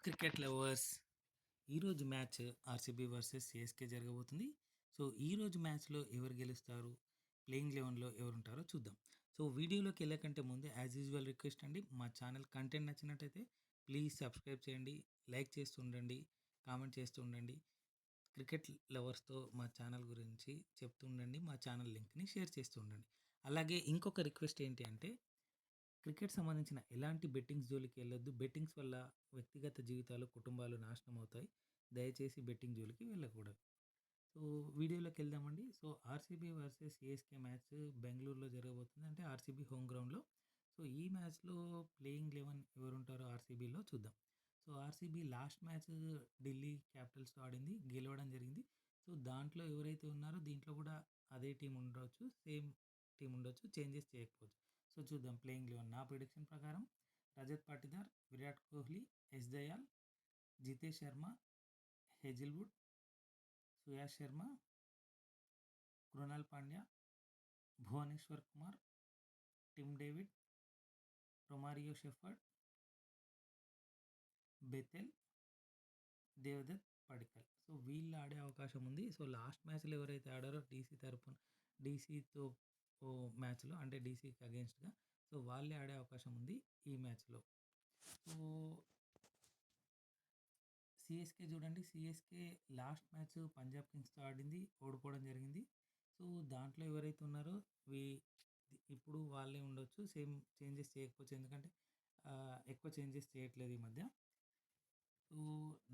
Cricket lovers. ఈరోజు match RCB versus CSK జరగబోతుంది. So ఈరోజు మ్యాచ్లో ఎవరు గెలుస్తారు, ప్లేయింగ్ లెవెన్లో ఎవరుంటారో చూద్దాం. సో వీడియోలోకి వెళ్ళకంటే ముందు యాజ్ యూజువల్ రిక్వెస్ట్ అండి, మా ఛానల్ కంటెంట్ నచ్చినట్టయితే ప్లీజ్ సబ్స్క్రైబ్ చేయండి, లైక్ చేస్తూ ఉండండి, కామెంట్ చేస్తూ ఉండండి. క్రికెట్ లవర్స్తో మా ఛానల్ గురించి చెప్తూ ఉండండి, మా ఛానల్ లింక్ని షేర్ చేస్తూ ఉండండి. అలాగే ఇంకొక రిక్వెస్ట్ ఏంటి అంటే, క్రికెట్ సంబంధించిన ఎలాంటి బెట్టింగ్స్ జోలికి వెళ్ళొద్దు. బెట్టింగ్స్ వల్ల వ్యక్తిగత జీవితాలు, కుటుంబాలు నాశనం అవుతాయి. దయచేసి బెట్టింగ్ జోలికి వెళ్ళకూడదు. సో వీడియోలోకి వెళ్దామండి. So RCB versus CSK match బెంగళూరులో జరగబోతుంది, అంటే ఆర్సీబీ హోమ్ గ్రౌండ్లో. సో ఈ మ్యాచ్లో ప్లేయింగ్ 11 ఎవరుంటారో ఆర్సీబీలో చూద్దాం. So RCB last match Delhi క్యాపిటల్స్తో ఆడింది, గెలవడం జరిగింది. సో దాంట్లో ఎవరైతే ఉన్నారో దీంట్లో కూడా అదే టీం ఉండవచ్చు, సేమ్ టీం ఉండొచ్చు, చేంజెస్ చేయకపోవచ్చు. సో చూద్దాం ప్లేయింగ్ 11. నా ప్రిడిక్షన్ ప్రకారం Rajat Patidar, Virat Kohli, S Dayal, Jitesh Sharma, Hazlewood, Suyash Sharma, Krunal Pandya, Bhuvneshwar Kumar, Tim David, Romario Shepherd, Bethell, Devdutt Padikkal. So వీళ్ళు ఆడే అవకాశం ఉంది. సో లాస్ట్ మ్యాచ్లో ఎవరైతే ఆడారో డీసీతో మ్యాచ్లో, అంటే డీసీకి అగేన్స్ట్గా, సో వాళ్ళే ఆడే అవకాశం ఉంది ఈ మ్యాచ్లో. సో సిఎస్కే చూడండి, సిఎస్కే లాస్ట్ మ్యాచ్ పంజాబ్ కింగ్స్తో ఆడింది, ఓడిపోవడం జరిగింది. సో దాంట్లో ఎవరైతే ఉన్నారో ఇప్పుడు వాళ్ళే ఉండొచ్చు, సేమ్ చేంజెస్ చేయకపోవచ్చు, ఎందుకంటే ఎక్కువ చేంజెస్ చేయట్లేదు ఈ మధ్య. సో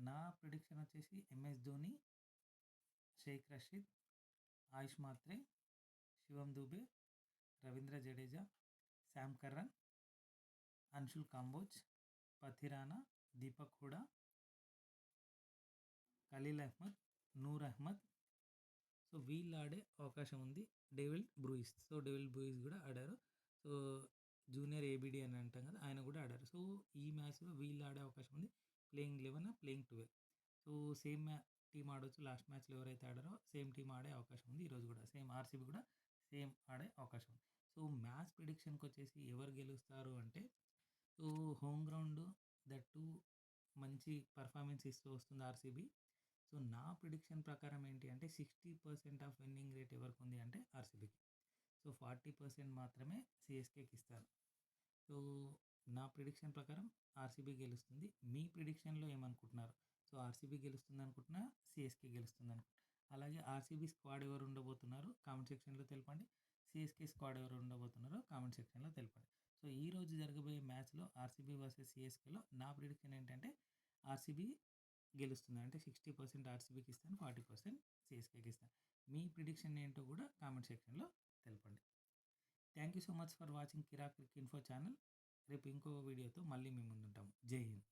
నా ప్రిడిక్షన్ వచ్చేసి MS Dhoni, Shaik Rasheed, Ayush Mhatre, Shivam Dube, Ravindra Jadeja, Sam Curran, Anshul Kamboj, Pathirana, Deepak Hooda, Khaleel Ahmed, Noor Ahmad. So వీళ్ళు ఆడే అవకాశం ఉంది. David Brevis, so David Brevis కూడా ఆడారు. సో జూనియర్ ఏబిడి అని అంటాం కదా, ఆయన కూడా ఆడారు. సో ఈ మ్యాచ్లో వీళ్ళు ఆడే అవకాశం ఉంది. Playing 11, playing 12. So same team ఆడవచ్చు. లాస్ట్ మ్యాచ్లో ఎవరైతే ఆడారో సేమ్ టీం ఆడే అవకాశం ఉంది. ఈరోజు కూడా సేమ్ ఆర్సీబీ కూడా సేమ్ ఆడే అవకాశం ఉంది. సో మ్యాచ్ ప్రిడిక్షన్కి వచ్చేసి ఎవరు గెలుస్తారు అంటే, సో హోమ్ గ్రౌండ్ దట్టు మంచి పర్ఫార్మెన్స్ ఇస్తూ వస్తుంది ఆర్సీబీ. సో నా ప్రిడిక్షన్ ప్రకారం ఏంటి అంటే 60% ఆఫ్ విన్నింగ్ రేట్ ఎవరికి ఉంది అంటే ఆర్సీబీకి. సో 40% మాత్రమే సిఎస్కేకి ఇస్తారు. సో నా ప్రిడిక్షన్ ప్రకారం ఆర్సీబీ గెలుస్తుంది. మీ ప్రిడిక్షన్లో ఏమనుకుంటున్నారు? సో ఆర్సీబీ గెలుస్తుంది అనుకుంటున్నా, సిఎస్కే గెలుస్తుంది అనుకుంటున్నా? అలాగే ఆర్సీబీ స్క్వాడ్ ఎవరు ఉండబోతున్నారు కామెంట్ సెక్షన్లో తెలపండి. సిఎస్కే స్క్వాడ్ ఎవరు ఉండబోతున్నారో కామెంట్ సెక్షన్లో తెలపండి. సో ఈ రోజు జరగబోయే మ్యాచ్లో ఆర్సీబీ వర్సెస్ సిఎస్కేలో నా ప్రిడిక్షన్ ఏంటంటే ఆర్సీబీ గెలుస్తుంది, అంటే 60% ఆర్సీబీకి ఇస్తాను, 40% సిఎస్కేకి ఇస్తాను. మీ ప్రిడిక్షన్ ఏంటో కూడా కామెంట్ సెక్షన్లో తెలపండి. Thank you so much for watching Kirak cric info channel. రేపు ఇంకో వీడియోతో మళ్ళీ మేము ముందుంటాము. జై హింద్.